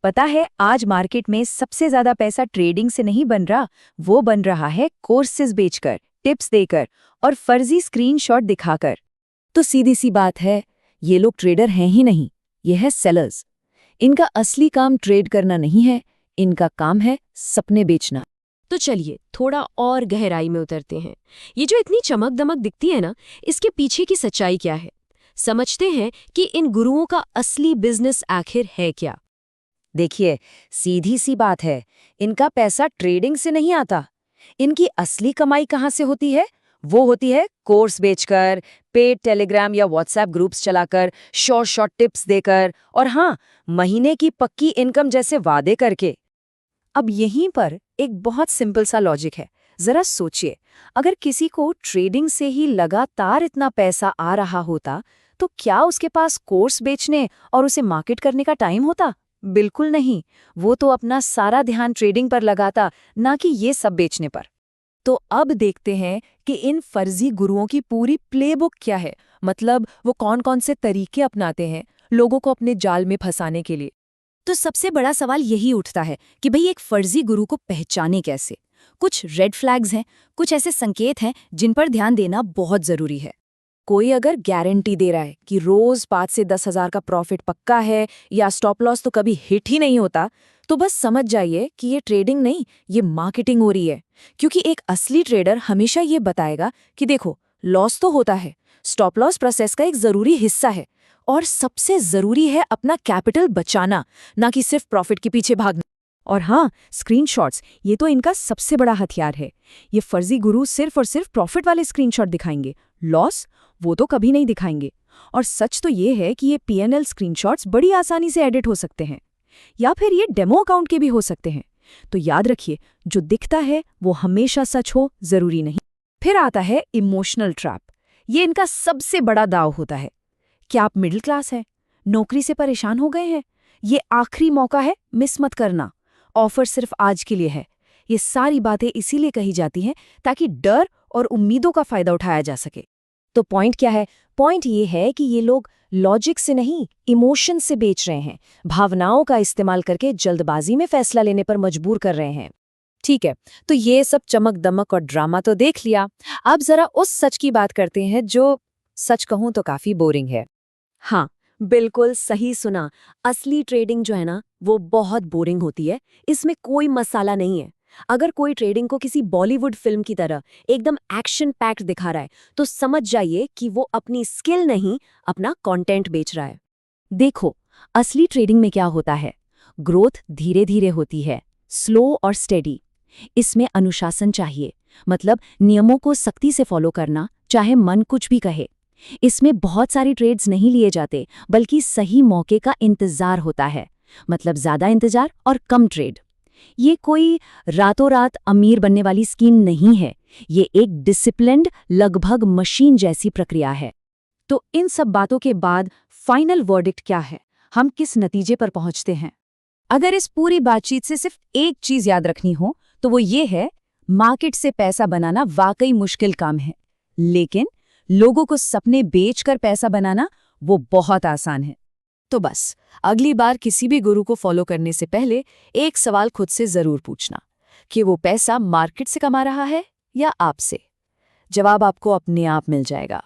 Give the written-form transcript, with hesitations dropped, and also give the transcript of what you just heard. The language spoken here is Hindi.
पता है आज मार्केट में सबसे ज्यादा पैसा ट्रेडिंग से नहीं बन रहा, वो बन रहा है कोर्सेज बेचकर, टिप्स देकर और फर्जी स्क्रीनशॉट दिखाकर। तो सीधी सी बात है, ये लोग ट्रेडर हैं ही नहीं, ये है सेलर्स। इनका असली काम ट्रेड करना नहीं है, इनका काम है सपने बेचना। तो चलिए थोड़ा और गहराई में उतरते हैं। ये जो इतनी चमक दमक दिखती है ना, इसके पीछे की सच्चाई क्या है? समझते हैं कि इन गुरुओं का असली बिजनेस आखिर है क्या। देखिए, सीधी सी बात है, इनका पैसा ट्रेडिंग से नहीं आता। इनकी असली कमाई कहाँ से होती है? वो होती है कोर्स बेचकर, पेड टेलीग्राम या व्हाट्सएप ग्रुप्स चलाकर, शॉर्ट शॉर्ट टिप्स देकर और हाँ, महीने की पक्की इनकम जैसे वादे करके। अब यहीं पर एक बहुत सिंपल सा लॉजिक है। जरा सोचिए, अगर किसी को ट्रेडिंग से ही लगातार इतना पैसा आ रहा होता, तो क्या उसके पास कोर्स बेचने और उसे मार्केट करने का टाइम होता? बिल्कुल नहीं। वो तो अपना सारा ध्यान ट्रेडिंग पर लगाता, ना कि ये सब बेचने पर। तो अब देखते हैं कि इन फर्जी गुरुओं की पूरी प्लेबुक क्या है, मतलब वो कौन कौन से तरीके अपनाते हैं लोगों को अपने जाल में फंसाने के लिए। तो सबसे बड़ा सवाल यही उठता है कि भाई एक फर्जी गुरु को पहचाने कैसे। कुछ रेड फ्लैग्स हैं, कुछ ऐसे संकेत हैं जिन पर ध्यान देना बहुत जरूरी है। कोई अगर गारंटी दे रहा है कि रोज 5 से 10,000 का प्रॉफिट पक्का है या स्टॉप लॉस तो कभी हिट ही नहीं होता, तो बस समझ जाइए कि ये ट्रेडिंग नहीं, ये मार्केटिंग हो रही है। क्योंकि एक असली ट्रेडर हमेशा ये बताएगा कि देखो, लॉस तो होता है, स्टॉप लॉस प्रोसेस का एक जरूरी हिस्सा है और सबसे जरूरी है अपना कैपिटल बचाना, ना कि सिर्फ प्रॉफिट के पीछे भागना। और हाँ, स्क्रीनशॉट्स, ये तो इनका सबसे बड़ा हथियार है। ये फर्जी गुरु सिर्फ और सिर्फ प्रॉफिट वाले स्क्रीनशॉट दिखाएंगे, लॉस वो तो कभी नहीं दिखाएंगे। और सच तो ये है कि ये पीएनएल स्क्रीनशॉट्स बड़ी आसानी से एडिट हो सकते हैं, या फिर ये डेमो अकाउंट के भी हो सकते हैं। तो याद रखिए, जो दिखता है वो हमेशा सच हो जरूरी नहीं। फिर आता है इमोशनल ट्रैप। ये इनका सबसे बड़ा दाव होता है। क्या आप मिडिल क्लास हैं, नौकरी से परेशान हो गए हैं? ये आखिरी मौका है, मिस मत करना। ऑफर सिर्फ आज के लिए है। ये सारी बातें इसीलिए कही जाती हैं ताकि डर और उम्मीदों का फायदा उठाया जा सके। तो पॉइंट क्या है? पॉइंट ये है कि ये लोग लॉजिक से नहीं, इमोशन से बेच रहे हैं, भावनाओं का इस्तेमाल करके जल्दबाजी में फैसला लेने पर मजबूर कर रहे हैं। ठीक है, तो ये सब चमक दमक और ड्रामा तो देख लिया। अब जरा उस सच की बात करते हैं जो, सच कहूं तो काफी बोरिंग है। हाँ, बिल्कुल सही सुना। असली ट्रेडिंग जो है ना, वो बहुत बोरिंग होती है। इसमें कोई मसाला नहीं है। अगर कोई ट्रेडिंग को किसी बॉलीवुड फिल्म की तरह एकदम एक्शन पैक्ड दिखा रहा है, तो समझ जाइए कि वो अपनी स्किल नहीं, अपना कंटेंट बेच रहा है। देखो, असली ट्रेडिंग में क्या होता है? ग्रोथ धीरे धीरे होती है, स्लो और स्टेडी। इसमें अनुशासन चाहिए, मतलब नियमों को सख्ती से फॉलो करना, चाहे मन कुछ भी कहे। इसमें बहुत सारी ट्रेड्स नहीं लिए जाते, बल्कि सही मौके का इंतजार होता है, मतलब ज्यादा इंतजार और कम ट्रेड। ये कोई रातों रात अमीर बनने वाली स्कीम नहीं है, ये एक डिसिप्लिन्ड, लगभग मशीन जैसी प्रक्रिया है। तो इन सब बातों के बाद फाइनल वर्डिक्ट क्या है? हम किस नतीजे पर पहुंचते हैं? अगर इस पूरी बातचीत से सिर्फ एक चीज याद रखनी हो, तो वो ये है, मार्केट से पैसा बनाना वाकई मुश्किल काम है, लेकिन लोगों को सपने बेचकर पैसा बनाना वो बहुत आसान है। तो बस अगली बार किसी भी गुरु को फॉलो करने से पहले एक सवाल खुद से जरूर पूछना कि वो पैसा मार्केट से कमा रहा है या आपसे। जवाब आपको अपने आप मिल जाएगा।